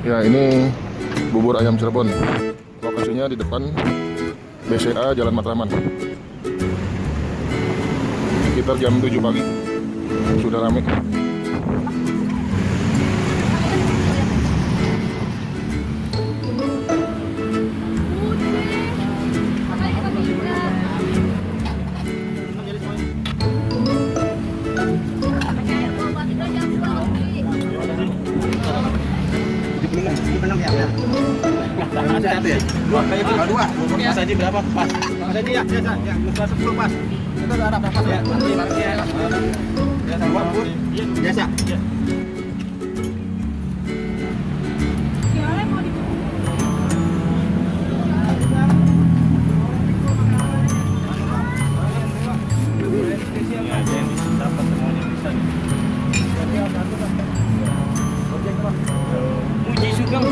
Ya, ini bubur ayam Cirebon. Lokasinya di depan BCA Jalan Matraman. Sekitar jam 7 pagi. Sudah ramai. Dua. Mas Haji berapa pas? Mas Haji ya, sudah 10 pas. Itu udah ada pas ya. Nanti parkir ya. Ya, sama pun. Biasa. Ya. Muji Sugeng.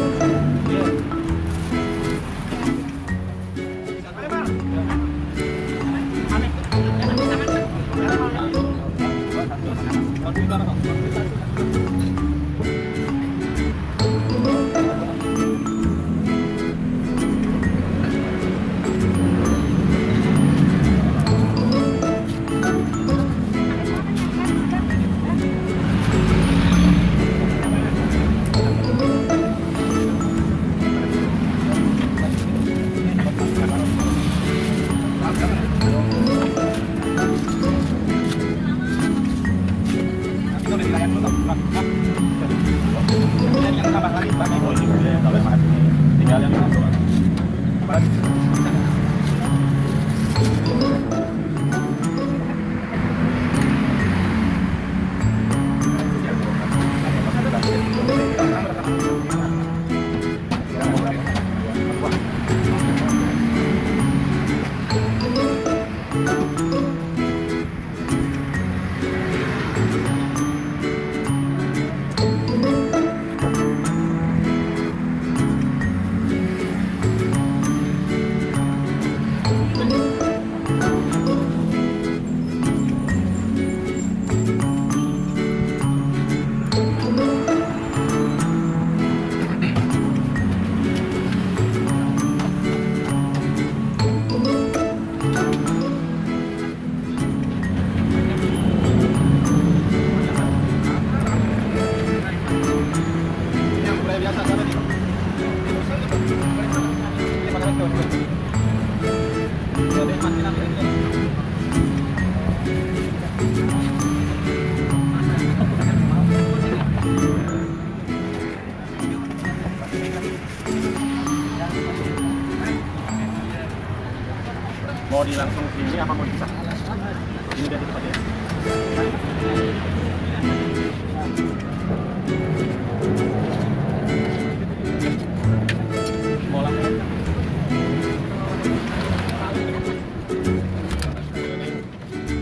Mau di langsung sini apa mau dipisah? Ini dari tempat ya.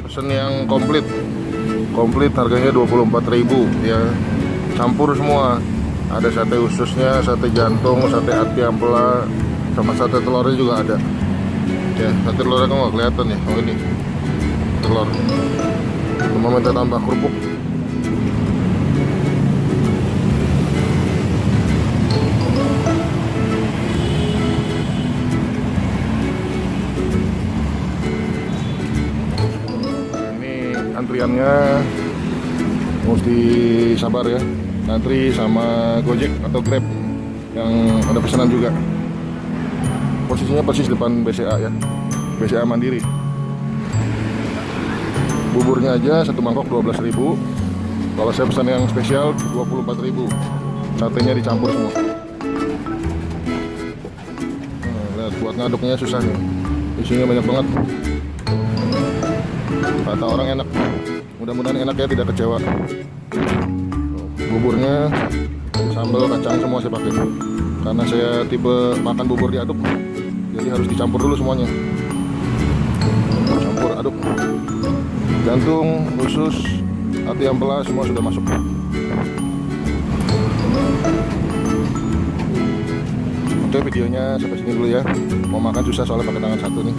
Pesen yang komplit harganya 24.000 ya, campur semua. Ada sate ususnya, sate jantung, sate ati ampela, sama sate telurnya juga ada ya. Sate telurnya kan nggak kelihatan ya. Oh, ini telur, cuma minta tambah kerupuk. Antriannya mesti sabar ya, antri sama Gojek atau Grab yang ada pesanan juga. Posisinya persis depan BCA ya, BCA Mandiri. Buburnya aja satu mangkok 12.000. Kalau saya pesan yang spesial 24.000. Satenya dicampur semua. Lihat, buat ngaduknya susah nih, isinya banyak banget. Kata orang enak, mudah-mudahan enak ya, tidak kecewa. Buburnya sambal kacang semua saya pakai, karena saya tipe makan bubur diaduk, jadi harus dicampur dulu semuanya. Campur aduk, jantung, usus, hati ampela semua sudah masuk. Oke, videonya sampai sini dulu ya. Mau makan susah soalnya pakai tangan satu nih.